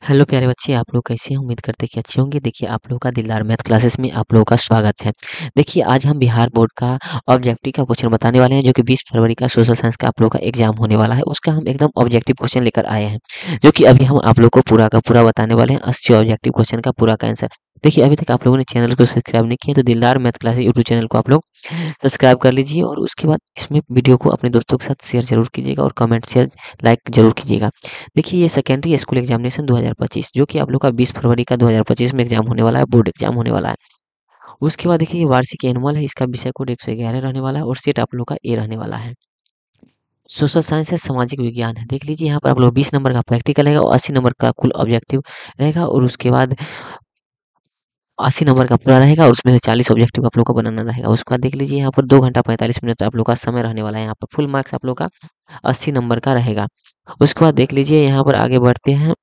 Hello प्यारे बच्चे, आप लोग कैसे हैं? उम्मीद करते हैं कि अच्छे होंगे। देखिए, आप लोगों का दिलदार मैथ क्लासेस में आप लोगों का स्वागत है। देखिए, आज हम बिहार बोर्ड का ऑब्जेक्टिव का क्वेश्चन बताने वाले हैं, जो कि 20 फरवरी का सोशल साइंस का आप लोगों का एग्जाम होने वाला है। उसका हम एकदम ऑब्जेक्टिव क्वेश्चन लेकर आए हैं, जो कि अभी हम आप लोग को पूरा का पूरा बताने वाले हैं। 80 ऑब्जेक्टिव क्वेश्चन का पूरा का आंसर। देखिए, अभी तक आप लोगों ने चैनल को सब्सक्राइब नहीं किया तो दिलदार मैथ क्लासेस यूट्यूब चैनल को आप लोग सब्सक्राइब कर लीजिए, और उसके बाद इसमें वीडियो को अपने दोस्तों के साथ शेयर जरूर कीजिएगा, और कमेंट शेयर लाइक जरूर कीजिएगा। देखिए, ये सेकेंडरी स्कूल एग्जामिनेशन 2025, जो कि आप लोग का 20 फरवरी का 2025 में एग्जाम होने वाला है, बोर्ड एग्जाम होने वाला है। उसके बाद देखिए, ये वार्षिक एनुअल है, इसका विषय कोड 111 रहने वाला है, और सेट आप लोग का ए रहने वाला है। सोशल साइंस है, सामाजिक विज्ञान है। देख लीजिए, यहाँ पर आप लोग 20 नंबर का प्रैक्टिकल रहेगा, और 80 नंबर का कुल ऑब्जेक्टिव रहेगा, और उसके बाद 80 नंबर का पूरा रहेगा, और उसमें से 40 ऑब्जेक्टिव आप लोग को बनाना रहेगा। उसके बाद देख लीजिए, यहाँ पर 2 घंटा 45 मिनट आप लोग का समय रहने वाला है। यहाँ पर फुल मार्क्स आप लोग का 80 नंबर का रहेगा। उसके बाद देख लीजिए, यहाँ पर आगे बढ़ते हैं।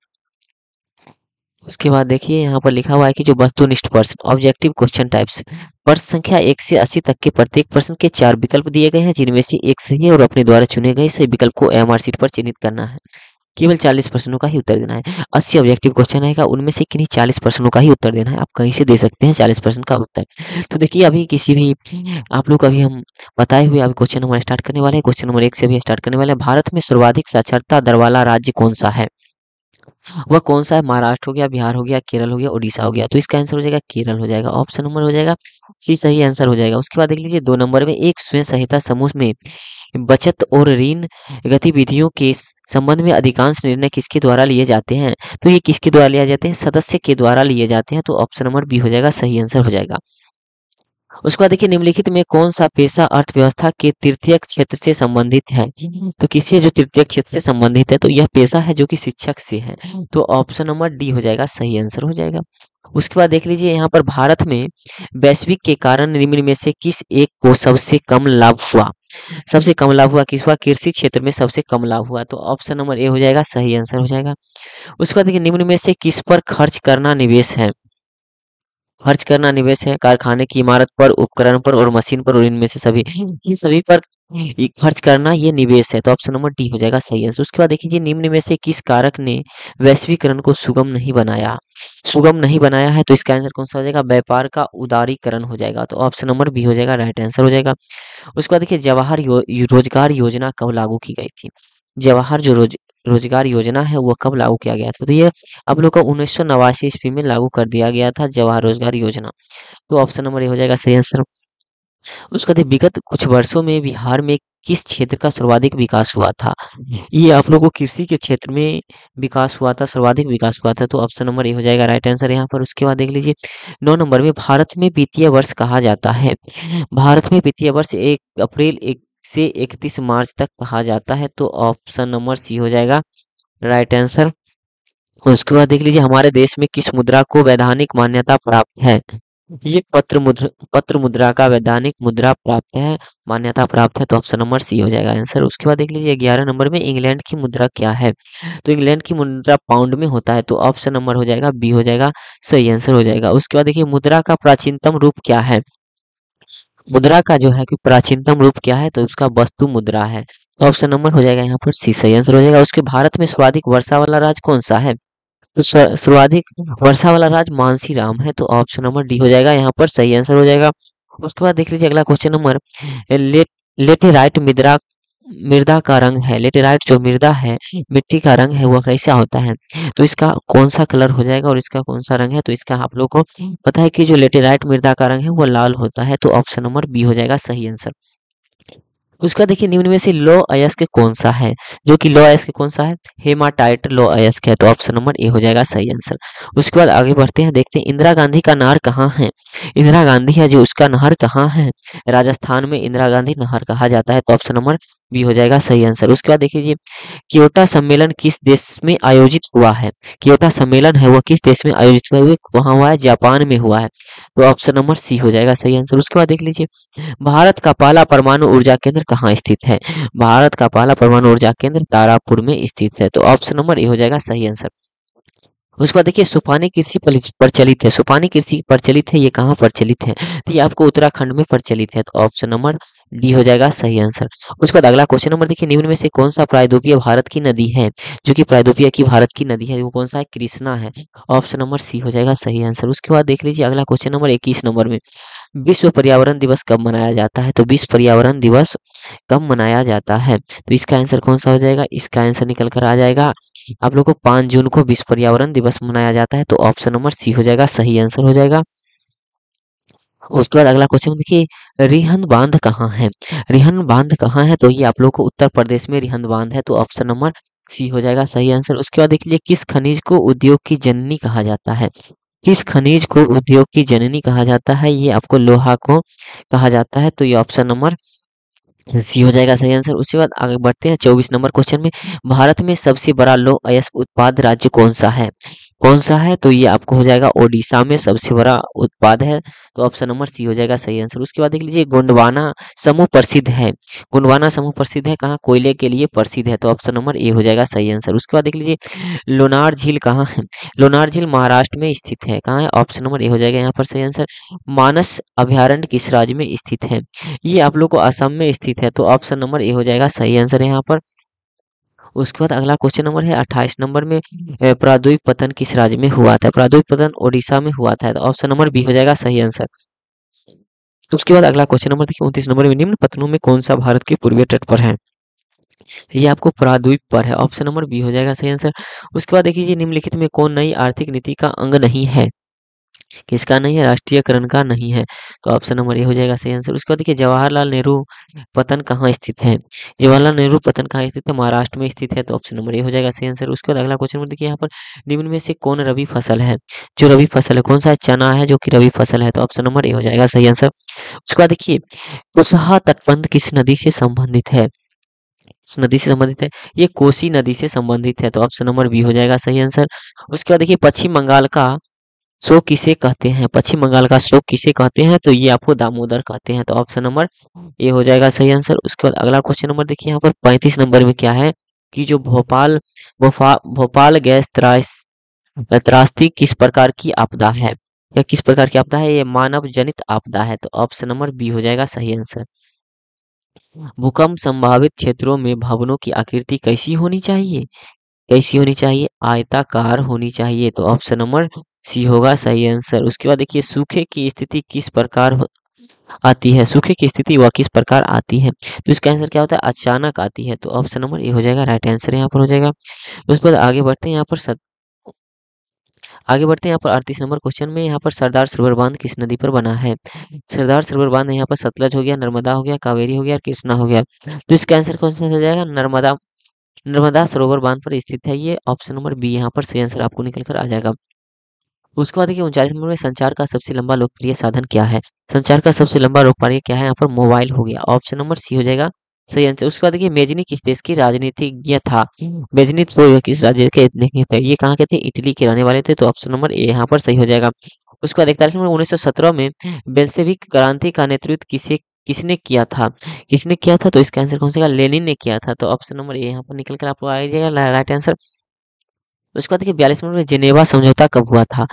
उसके बाद देखिए, यहाँ पर लिखा हुआ है कि जो वस्तुनिष्ठ प्रश्न, ऑब्जेक्टिव क्वेश्चन टाइप्स, प्रश्न संख्या 1 से 80 तक के प्रत्येक प्रश्न के 4 विकल्प दिए गए हैं, जिनमें से एक सही है, और अपने द्वारा चुने गए सही विकल्प को एमआर शीट पर चिन्हित करना है। केवल 40 प्रश्नों का ही उत्तर देना है। 80 ऑब्जेक्टिव क्वेश्चन आएगा, उनमें से किन्हीं 40 प्रश्नों का ही उत्तर देना है। आप कहीं से दे सकते हैं 40 प्रश्न का उत्तर। तो देखिए, अभी किसी भी आप लोग अभी हम बताए हुए अभी क्वेश्चन नंबर स्टार्ट करने वाले हैं। क्वेश्चन नंबर 1 से अभी स्टार्ट करने वाले हैं। भारत में सर्वाधिक साक्षरता दर वाला राज्य कौन सा है? वह कौन सा है? महाराष्ट्र हो गया, बिहार हो गया, केरल हो गया, उड़ीसा हो गया। तो इसका आंसर हो जाएगा केरल हो जाएगा। ऑप्शन नंबर हो जाएगा सी सही आंसर हो जाएगा। उसके बाद देख लीजिए, 2 नंबर में एक स्वयं सहायता समूह में बचत और ऋण गतिविधियों के संबंध में अधिकांश निर्णय किसके द्वारा लिए जाते हैं? तो ये किसके द्वारा लिए जाते हैं? सदस्य के द्वारा लिए जाते हैं। तो ऑप्शन नंबर बी हो जाएगा, सही आंसर हो जाएगा। उसके बाद देखिए, निम्नलिखित में कौन सा पेशा अर्थव्यवस्था के तृतीय क्षेत्र से संबंधित है? तो किसी जो तृतीय क्षेत्र से संबंधित है, तो यह पेशा है जो कि शिक्षक से है। तो ऑप्शन नंबर डी हो जाएगा, सही आंसर हो जाएगा। उसके बाद देख लीजिए, यहाँ पर भारत में वैश्विक के कारण निम्न में से किस एक को सबसे कम लाभ हुआ? सबसे कम लाभ हुआ किस हुआ? कृषि क्षेत्र में सबसे कम लाभ हुआ। तो ऑप्शन नंबर ए हो जाएगा, सही आंसर हो जाएगा। उसके बाद देखिए, निम्न में से किस पर खर्च करना निवेश है? खर्च करना निवेश है। कारखाने की इमारत पर, उपकरण पर, और मशीन पर, और इनमें से सभी, ये सभी पर ये खर्च करना ये निवेश है। तो ऑप्शन नंबर डी हो जाएगा, सही आंसर। उसके बाद देखिए, निम्न में से किस कारक ने वैश्वीकरण को सुगम नहीं बनाया? सुगम नहीं बनाया है, तो इसका आंसर कौन सा हो जाएगा? व्यापार का उदारीकरण हो जाएगा। तो ऑप्शन नंबर बी हो जाएगा, राइट आंसर हो जाएगा। उसके बाद देखिए, जवाहर रोजगार योजना कब लागू की गई थी? जवाहर जो रोजगार योजना है, वो कब लागू किया गया था? तो ये आप लोग को 1989 ईस्वी में लागू कर दिया गया था, जवाहर रोजगार योजना। तो ऑप्शन नंबर ए हो जाएगा, सही आंसर। उसके बाद विगत कुछ वर्षों में बिहार में किस क्षेत्र का सर्वाधिक विकास हुआ था? ये आप लोगों को कृषि के क्षेत्र में विकास हुआ था, सर्वाधिक विकास हुआ था। तो ऑप्शन नंबर ए हो जाएगा, राइट आंसर यहाँ पर। उसके बाद देख लीजिए, 9 नंबर में भारत में वित्तीय वर्ष कहा जाता है? भारत में वित्तीय वर्ष 1 अप्रैल 1 से 31 मार्च तक कहा जाता है। तो ऑप्शन नंबर सी हो जाएगा, राइट आंसर। उसके बाद देख लीजिए, हमारे देश में किस मुद्रा को वैधानिक मान्यता प्राप्त है? ये पत्र मुद्रा का वैधानिक मुद्रा प्राप्त है, मान्यता प्राप्त है। तो ऑप्शन नंबर सी हो जाएगा आंसर। उसके बाद देख लीजिए, 11 नंबर में इंग्लैंड की मुद्रा क्या है? तो इंग्लैंड की मुद्रा पाउंड में होता है। तो ऑप्शन नंबर हो जाएगा बी हो जाएगा, सही आंसर हो जाएगा। उसके बाद देखिए, मुद्रा का प्राचीनतम रूप क्या है? मुद्रा का जो है कि प्राचीनतम रूप क्या है? तो उसका वस्तु मुद्रा है। तो ऑप्शन नंबर हो जाएगा यहाँ पर सी, सही आंसर हो जाएगा। उसके भारत में सर्वाधिक वर्षा वाला राज्य कौन सा है? तो सर्वाधिक वर्षा वाला राज्य मानसीराम है। तो ऑप्शन नंबर डी हो जाएगा यहाँ पर, सही आंसर हो जाएगा। उसके बाद देख लीजिए, अगला क्वेश्चन नंबर, लेटेराइट मृदा मृदा का रंग है। लेटेराइट जो मृदा है, मिट्टी का रंग है, वह कैसा होता है? तो इसका कौन सा कलर हो जाएगा, और इसका कौन सा रंग है? तो इसका आप लोग को पता है कि जो लेटेराइट मृदा का रंग है, वो लाल होता है। तो ऑप्शन नंबर बी हो जाएगा, सही आंसर। उसका देखिए, निम्न में से लौह अयस्क कौन सा है? जो कि लौह अयस्क कौन सा है? हेमाटाइट लौह अयस्क है। तो ऑप्शन नंबर ए हो जाएगा, सही आंसर। उसके बाद आगे बढ़ते हैं, देखते हैं इंदिरा गांधी का नहर कहाँ है? इंदिरा गांधी है जो, उसका नहर कहाँ है? राजस्थान में इंदिरा गांधी नहर कहा जाता है। तो ऑप्शन नंबर बी हो जाएगा, सही आंसर। उसके बाद देख लीजिए, क्योटा सम्मेलन किस देश में आयोजित हुआ है? क्योटा सम्मेलन है, वह किस देश में आयोजित हुआ है? वहाँ हुआ है, जापान में हुआ है। तो ऑप्शन नंबर सी हो जाएगा, सही आंसर। उसके बाद देख लीजिए, भारत का पहला परमाणु ऊर्जा केंद्र कहाँ स्थित है? भारत का पहला परमाणु ऊर्जा केंद्र तारापुर में स्थित है। तो ऑप्शन नंबर ए हो जाएगा, सही आंसर। उसके बाद देखिए सुपानी कृषि प्रचलित है, सुपानी कृषि प्रचलित है, ये कहाँ प्रचलित है? तो ये आपको उत्तराखंड में प्रचलित है, तो ऑप्शन नंबर डी हो जाएगा सही आंसर। उसके बाद अगला क्वेश्चन नंबर देखिए, निम्न में से कौन सा प्रायद्वीपीय भारत की नदी है, जो कि प्रायद्वीपीय की भारत की नदी है, वो कौन सा है? कृष्णा है, ऑप्शन नंबर सी हो जाएगा सही आंसर। उसके बाद देख लीजिए अगला क्वेश्चन नंबर 21 नंबर में, विश्व पर्यावरण दिवस कब मनाया जाता है? तो विश्व पर्यावरण दिवस कब मनाया जाता है? तो इसका आंसर कौन सा हो जाएगा? इसका आंसर निकल कर आ जाएगा आप लोग को 5 जून को विश्व पर्यावरण दिवस मनाया जाता है, तो ऑप्शन नंबर सी हो जाएगा सही आंसर हो जाएगा। उसके बाद अगला क्वेश्चन देखिए, रिहंद बांध कहाँ है? रिहंद बांध कहाँ है? तो ये आप लोग को उत्तर प्रदेश में रिहंद बांध है, तो ऑप्शन नंबर सी हो जाएगा सही आंसर। उसके बाद देख लीजिए, किस खनिज को उद्योग की जननी कहा जाता है? किस खनिज को उद्योग की जननी कहा जाता है? ये आपको लोहा को कहा जाता है, तो ये ऑप्शन नंबर सी हो जाएगा सही आंसर। उसके बाद आगे बढ़ते हैं 24 नंबर क्वेश्चन में, भारत में सबसे बड़ा लौह अयस्क उत्पाद राज्य कौन सा है? कौन सा है? तो ये आपको हो जाएगा ओडिशा में सबसे बड़ा उत्पाद है, तो ऑप्शन नंबर सी हो जाएगा सही आंसर। उसके बाद देख लीजिए, गोंडवाना समूह प्रसिद्ध है, गोंडवाना समूह प्रसिद्ध है कहाँ? कोयले के लिए प्रसिद्ध है, तो ऑप्शन नंबर ए हो जाएगा सही आंसर। उसके बाद देख लीजिए, लोनार झील कहाँ है? लोनार झील महाराष्ट्र में स्थित है, कहाँ है? ऑप्शन नंबर ए हो जाएगा यहाँ पर सही आंसर। मानस अभयारण्य किस राज्य में स्थित है? ये आप लोग को असम में स्थित है, तो ऑप्शन नंबर ए हो जाएगा सही आंसर यहाँ पर। उसके बाद अगला क्वेश्चन नंबर है 28 नंबर में, प्रादुई पतन किस राज्य में हुआ था? प्रादुई पतन ओडिशा में हुआ था, तो ऑप्शन नंबर बी हो जाएगा सही आंसर। उसके बाद अगला क्वेश्चन नंबर देखिए 29 नंबर में, निम्न पतनों में कौन सा भारत के पूर्वी तट पर है? ये आपको प्रादुई पर है, ऑप्शन नंबर बी हो जाएगा सही आंसर। उसके बाद देखिए, निम्नलिखित में कौन नई आर्थिक नीति का अंग नहीं है? किसका नहीं है? राष्ट्रीयकरण का नहीं है, तो ऑप्शन नंबर ए हो जाएगा सही आंसर। उसके बाद देखिए, जवाहरलाल नेहरू पतन कहाँ स्थित है? जवाहरलाल नेहरू पतन कहाँ स्थित है? महाराष्ट्र में स्थित है, तो ऑप्शन नंबर ए हो जाएगा सही आंसर। उसके बाद अगला क्वेश्चन नंबर देखिए, यहाँ पर निम्न में से कौन रबी फसल है? जो रबी फसल है कौन सा है? चना है जो कि रबी फसल है, तो ऑप्शन नंबर ए हो जाएगा सही आंसर। उसके बाद देखिए, कुशहा तटबंध किस नदी से संबंधित है? किस नदी से संबंधित है? ये कोसी नदी से संबंधित है, तो ऑप्शन नंबर बी हो जाएगा सही आंसर। उसके बाद देखिए, पश्चिम बंगाल का शोक किसे कहते हैं? पश्चिम बंगाल का शोक किसे कहते हैं? तो ये आपको दामोदर कहते हैं, तो ऑप्शन नंबर ए हो जाएगा सही आंसर। उसके बाद अगला क्वेश्चन नंबर देखिए, यहाँ पर 35 नंबर में क्या है कि जो भोपाल गैस त्रासदी किस प्रकार की आपदा है, या किस प्रकार की आपदा है? ये मानव जनित आपदा है, तो ऑप्शन नंबर बी हो जाएगा सही आंसर। भूकंप संभावित क्षेत्रों में भवनों की आकृति कैसी होनी चाहिए? कैसी होनी चाहिए? आयताकार होनी चाहिए, तो ऑप्शन नंबर सी होगा सही आंसर। उसके बाद देखिए, सूखे की स्थिति किस प्रकार आती है? सूखे की स्थिति वह किस प्रकार आती है? तो इसका आंसर क्या होता है? अचानक आती है, तो ऑप्शन नंबर ए हो जाएगा राइट आंसर यहाँ पर हो जाएगा। उसके बाद आगे बढ़ते हैं, आगे बढ़ते हैं यहाँ पर 38 नंबर क्वेश्चन में, यहाँ पर सरदार सरोवर बांध किस नदी पर बना है? सरदार सरोवर बांध यहाँ पर सतलज हो गया, नर्मदा हो गया, कावेरी हो गया और कृष्णा हो गया, तो इसका आंसर कौन सा हो जाएगा? नर्मदा। नर्मदा सरोवर बांध पर स्थित है ये, ऑप्शन नंबर बी यहाँ पर सही आंसर आपको निकल कर आ जाएगा। उसके बाद देखिए 39 नंबर में, संचार का सबसे लंबा लोकप्रिय साधन क्या है? संचार का सबसे लंबा लोकप्रिय क्या है? यहाँ पर मोबाइल हो गया, ऑप्शन नंबर सी हो जाएगा सही आंसर। उसके बाद देखिए, मेजनी किस देश की राजनीतिज्ञ था? मेजनी तो किस राज्य के नहीं थे, ये कहाँ के थे? इटली के रहने वाले थे, तो ऑप्शन नंबर ए यहाँ पर सही हो जाएगा। उसके बाद 41 नंबर, 1917 में बेल्शेविक क्रांति का नेतृत्व किसने किया था? किसने किया था? तो इसका आंसर कौन सा? लेनिन ने किया था, तो ऑप्शन नंबर ए यहाँ पर निकल कर आपको आ जाएगा राइट आंसर। उसके बाद देखिए 42 मिनट में, जिनेवा समझौता कब हुआ था?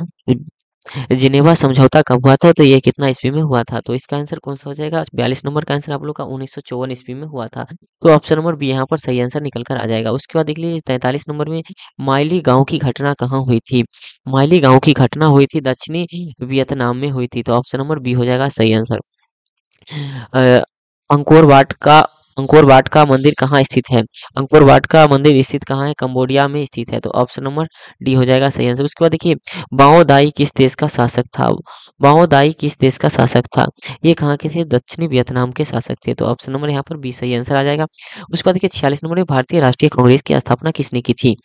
जिनेवा समझौता कब हुआ था? तो ये कितना ईस्वी में हुआ था? तो इसका आंसर कौन सा हो जाएगा? 42 नंबर का आंसर आप लोग का 1954 ईस्वी में हुआ था, तो ऑप्शन नंबर बी यहाँ पर सही आंसर निकल कर आ जाएगा। उसके बाद देख लीजिए 43 नंबर में, माइली गांव की घटना कहाँ हुई थी? माइली गांव की घटना हुई थी दक्षिणी वियतनाम में हुई थी, तो ऑप्शन नंबर बी हो जाएगा सही आंसर। अ, अंकोर वाट का अंकोर वाट का मंदिर कहाँ स्थित है? अंकोर वाट का मंदिर स्थित कहाँ है? कंबोडिया में स्थित है, तो ऑप्शन नंबर डी हो जाएगा सही आंसर। उसके बाद देखिए, माओ दाई किस देश का शासक था? माओ दाई किस देश का शासक था? ये कहाँ के थे? दक्षिणी वियतनाम के शासक थे, तो ऑप्शन नंबर यहाँ पर बी सही आंसर आ जाएगा। उसके बाद देखिए 46 नंबर में, भारतीय राष्ट्रीय कांग्रेस की स्थापना किसने की थी?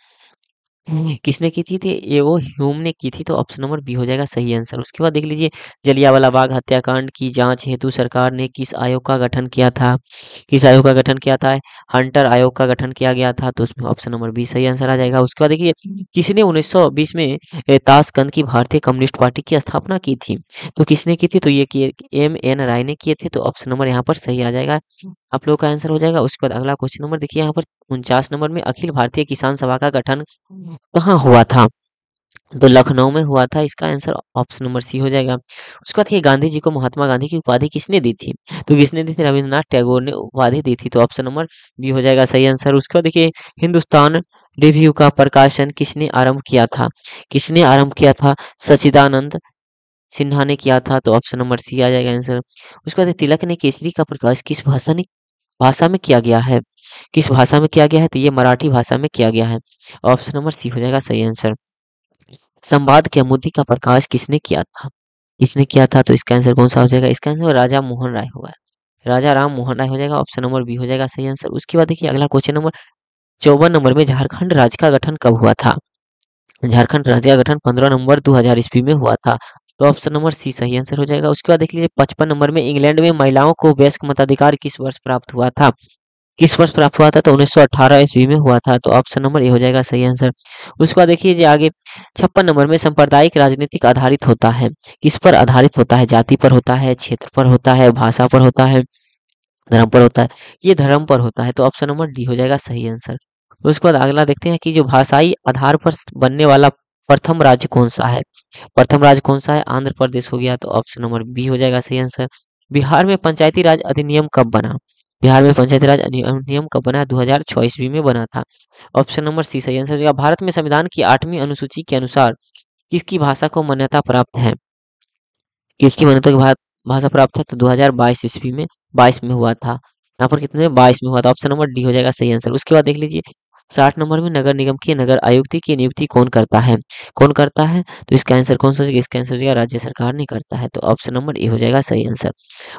किसने की थी? ये वो ह्यूम ने की थी, तो ऑप्शन नंबर बी हो जाएगा सही आंसर। उसके बाद देख लीजिए, जलियांवाला बाग हत्याकांड की जांच हेतु सरकार ने किस आयोग का गठन किया था? किस आयोग का गठन किया था? हंटर आयोग का गठन किया गया था, तो उसमें ऑप्शन नंबर बी सही आंसर आ जाएगा। उसके बाद देखिए, किसने 1920 में ताशकंद की भारतीय कम्युनिस्ट पार्टी की स्थापना की थी? तो किसने की थी? तो ये किए एम.एन. राय ने किए थे, तो ऑप्शन नंबर यहाँ पर सही आ जाएगा, आप लोगों का आंसर हो जाएगा। उसके बाद अगला क्वेश्चन नंबर देखिए, यहाँ पर 49 नंबर में, अखिल भारतीय किसान सभा का गठन कहाँ हुआ था? तो लखनऊ में हुआ था, इसका आंसर ऑप्शन नंबर सी हो जाएगा। उसके बाद ये गांधी जी को महात्मा गांधी की उपाधि किसने दी थी? तो किसने दी थी? रविंद्रनाथ टैगोर ने उपाधि दी थी, तो ऑप्शन नंबर बी हो जाएगा सही आंसर। उसके बाद देखिए हिंदुस्तान रिव्यू का प्रकाशन किसने आरंभ किया था? किसने आरंभ किया था? सच्चिदानंद सिन्हा ने किया था, तो ऑप्शन नंबर सी आ जाएगा आंसर। उसके बाद तिलक ने केसरी का प्रकाश किस भाषा में किया गया है? किस भाषा में किया गया है? तो ये मराठी भाषा में किया गया है, ऑप्शन नंबर सी हो जाएगा सही आंसर। संवाद के मोती का प्रकाश किसने किया था? किसने किया था? तो इसका आंसर कौन सा हो जाएगा? इसका आंसर राजा मोहन राय होगा, राजा राम मोहन राय हो जाएगा, ऑप्शन नंबर बी हो जाएगा सही आंसर। उसके बाद देखिए अगला क्वेश्चन नंबर 54 नंबर में झारखंड राज्य का गठन कब हुआ था? झारखंड राज्य का गठन 15 नवंबर 2000 ईस्वी में हुआ था, तो ऑप्शन नंबर सी सही आंसर हो जाएगा। उसके बाद देख लीजिए 55 नंबर में इंग्लैंड में महिलाओं को वयस्क मताधिकार किस वर्ष प्राप्त हुआ था? किस वर्ष प्राप्त हुआ था? तो 1918 ईस्वी में हुआ था, तो ऑप्शन नंबर ए हो जाएगा सही आंसर। उसके बाद देखिए जी आगे 56 नंबर में सांप्रदायिक राजनीतिक आधारित होता है, किस पर आधारित होता है? जाति पर होता है, क्षेत्र पर होता है, भाषा पर होता है, धर्म पर होता है? ये धर्म पर होता है, तो ऑप्शन नंबर डी हो जाएगा सही आंसर। उसके बाद अगला देखते हैं कि जो भाषाई आधार पर बनने वाला प्रथम राज्य कौन सा है? प्रथम राज्य कौन सा है? आंध्र प्रदेश हो गया, तो ऑप्शन नंबर बी हो जाएगा सही आंसर। बिहार में पंचायती राज अधिनियम कब बना? बिहार में पंचायती राज अधिनियम कब बना? 2006 ईस्वी में बना था, ऑप्शन नंबर सी सही आंसर हो जाएगा। भारत में संविधान की 8वीं अनुसूची के अनुसार किसकी भाषा को मान्यता प्राप्त है? किसकी मान्यता की भाषा प्राप्त है? तो 2022 ईस्वी में 22 में हुआ था, यहाँ पर कितने 22 में हुआ था, ऑप्शन नंबर डी हो जाएगा सही आंसर। उसके बाद देख लीजिए 60 नंबर में नगर निगम की नगर आयुक्त की नियुक्ति कौन करता है? कौन करता है? तो इसका आंसर कौन सा हो जाएगा? इसका आंसर हो जाएगा राज्य सरकार ने करता है, तो ऑप्शन नंबर ए हो जाएगा सही आंसर।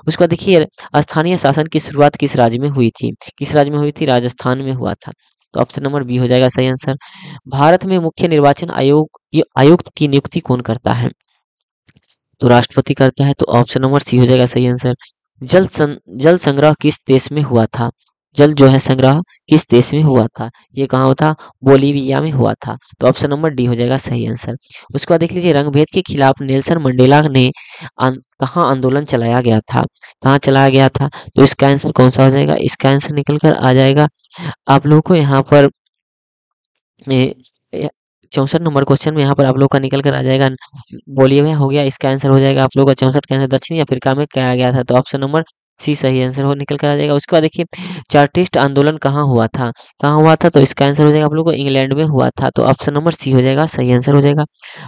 उसके बाद देखिए स्थानीय शासन की शुरुआत किस राज्य में हुई थी? किस राज्य में हुई थी? राजस्थान में हुआ था, तो ऑप्शन नंबर बी हो जाएगा सही आंसर। भारत में मुख्य निर्वाचन आयुक्त की नियुक्ति कौन करता है? तो राष्ट्रपति करता है, तो ऑप्शन नंबर सी हो जाएगा सही आंसर। जल संग्रह किस देश में हुआ था? जल जो है संग्रह किस देश में हुआ था? ये कहाँ हुआ था? बोलीविया में हुआ था, तो ऑप्शन नंबर डी हो जाएगा सही आंसर। उसके बाद देख लीजिए रंगभेद के खिलाफ नेल्सन मंडेला ने कहाँ आंदोलन चलाया गया था? कहाँ चलाया गया था? तो इसका आंसर कौन सा हो जाएगा? इसका आंसर निकल कर आ जाएगा आप लोगों को यहाँ पर 64 नंबर क्वेश्चन में यहाँ पर आप लोग का निकल कर आ जाएगा बोलिए हो गया, इसका आंसर हो जाएगा आप लोग का 64 का आंसर दक्षिणी अफ्रीका में किया गया था, तो ऑप्शन नंबर सी सही आंसर हो निकल कर आ जाएगा। उसके बाद देखिए चार्टिस्ट आंदोलन कहाँ हुआ था? कहाँ हुआ था? तो इसका आंसर हो जाएगा आप लोग को इंग्लैंड में हुआ था, तो ऑप्शन नंबर सी हो जाएगा सही आंसर हो जाएगा।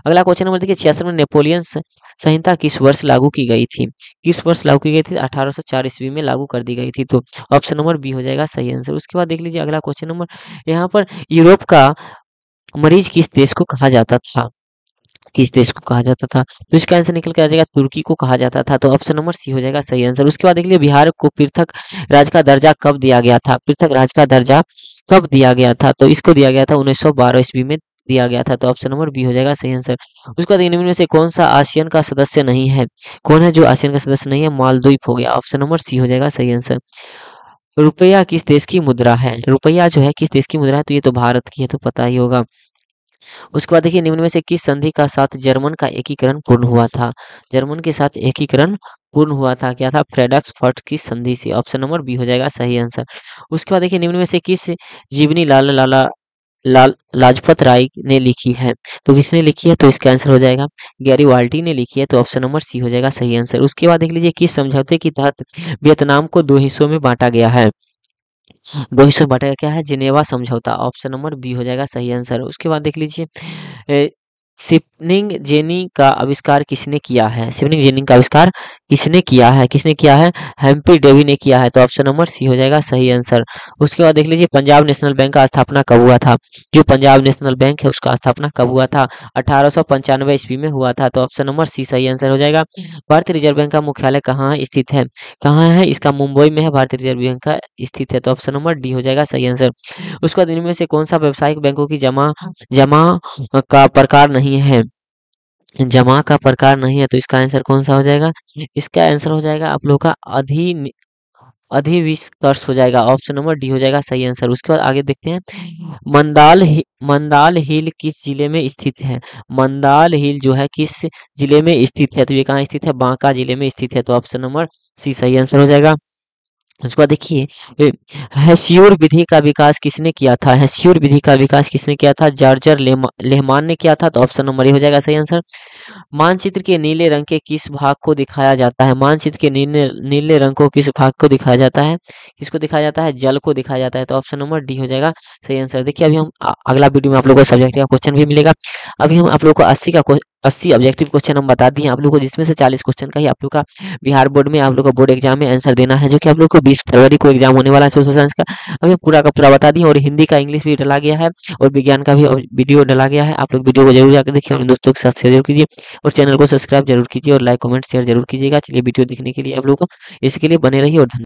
अगला क्वेश्चन नंबर देखिए 66 में नेपोलियन संहिता किस वर्ष लागू की गई थी? किस वर्ष लागू की गई थी? 1804 ईस्वी में लागू कर दी गई थी, तो ऑप्शन नंबर बी हो जाएगा सही आंसर। उसके बाद देख लीजिए अगला क्वेश्चन नंबर यहाँ पर यूरोप का मरीज किस देश को कहा जाता था? किस देश को कहा जाता था? तो इसका आंसर निकल के आ जाएगा तुर्की को कहा जाता था, तो ऑप्शन नंबर सी हो जाएगा सही आंसर। उसके बाद देख लिया बिहार को पृथक राज्य का दर्जा कब दिया गया था? पृथक राज्य का दर्जा कब दिया गया था? तो इसको दिया गया था 1912 ईस्वी में दिया गया था, तो ऑप्शन नंबर बी हो जाएगा सही आंसर। उसके बाद इनमें से कौन सा आसियान का सदस्य नहीं है? कौन है जो आसियान का सदस्य नहीं है? मालदीव हो गया, ऑप्शन नंबर सी हो जाएगा सही आंसर। रुपया किस देश की मुद्रा है? रुपया जो है किस देश की मुद्रा है? तो ये तो भारत की है, तो पता ही होगा। उसके बाद देखिए निम्न में से किस संधि का साथ जर्मन का एकीकरण पूर्ण हुआ था? जर्मन के साथ एकीकरण पूर्ण हुआ था, क्या था? फ्रेडक्सफर्ट की संधि से, ऑप्शन नंबर बी हो जाएगा सही आंसर। उसके बाद देखिए निम्न में से किस जीवनी लाल लाजपत राय ने लिखी है? तो किसने लिखी है? तो इसका आंसर हो जाएगा गैरीवाल्टी ने लिखी है, तो ऑप्शन नंबर सी हो जाएगा सही आंसर। उसके बाद देख लीजिए किस समझौते के तहत वियतनाम को दो हिस्सों में बांटा गया है? दो हिस्सों में बांटा गया, क्या है? जिनेवा समझौता, ऑप्शन नंबर बी हो जाएगा सही आंसर। उसके बाद देख लीजिए शिपनिंग जेनी का आविष्कार किसने किया है? शिपनिंग जेनी का आविष्कार किसने किया है? किसने किया है? हेम्पी डेवी ने किया है, तो ऑप्शन नंबर सी हो जाएगा सही आंसर। उसके बाद देख लीजिए पंजाब नेशनल बैंक का स्थापना कब हुआ था? जो पंजाब नेशनल बैंक है उसका स्थापना कब हुआ था? 1895 ईस्वी में हुआ था, तो ऑप्शन नंबर सी सही आंसर हो जाएगा। भारतीय रिजर्व बैंक का मुख्यालय कहाँ स्थित है? कहाँ है? इसका मुंबई में है, भारतीय रिजर्व बैंक का स्थित है, तो ऑप्शन नंबर डी हो जाएगा सही आंसर। उसके बाद इनमें से कौन सा व्यावसायिक बैंकों की जमा जमा का प्रकार नहीं है? जमा का प्रकार नहीं है, तो इसका आंसर कौन सा हो जाएगा? इसका आंसर हो जाएगा आप लोग का अधिविष्कर्ष हो जाएगा, ऑप्शन नंबर डी हो जाएगा सही आंसर। उसके बाद आगे देखते हैं मंदाल हिल किस जिले में स्थित है? मंदाल हिल जो है किस जिले में स्थित है? तो ये कहाँ स्थित है? बांका जिले में स्थित है, तो ऑप्शन नंबर सी सही आंसर हो जाएगा। उसके बाद देखिए हेस्यूर विधि का विकास किसने किया था? हेस्यूर विधि का विकास किसने किया था? जॉर्ज लेहमान ने किया था। तो ऑप्शन नंबर ए हो जाएगा सही आंसर। मानचित्र के नीले रंग के किस भाग को दिखाया जाता है? मानचित्र के नीले नीले रंग को किस भाग को दिखाया जाता है? किसको दिखाया जाता है? जल को दिखाया जाता है। तो ऑप्शन नंबर डी हो जाएगा सही आंसर। देखिए अभी हम अगला वीडियो में आप लोगों को सब्जेक्ट का क्वेश्चन भी मिलेगा। अभी हम आप लोगों को 80 ऑब्जेक्टिव क्वेश्चन हम बता दिए आप लोगों को, जिसमें से 40 क्वेश्चन का ही आप लोग का बिहार बोर्ड में आप लोग को बोर्ड एग्जाम में आंसर देना है, जो कि आप लोग को 20 फरवरी को एग्जाम होने वाला है सोशल साइंस का। अभी हम पूरा का पूरा बता दिए, और हिंदी का इंग्लिश भी डला गया है, और विज्ञान का भी वीडियो डला गया है। आप लोग वीडियो को जरूर जाकर देखिए और दोस्तों के साथ शेयर जरूर कीजिए, और चैनल को सब्सक्राइब जरूर कीजिए, और लाइक कमेंट शेयर जरूर कीजिएगा। चलिए वीडियो देखने के लिए आप लोग को इसके लिए बने रहिए, और धन्यवाद।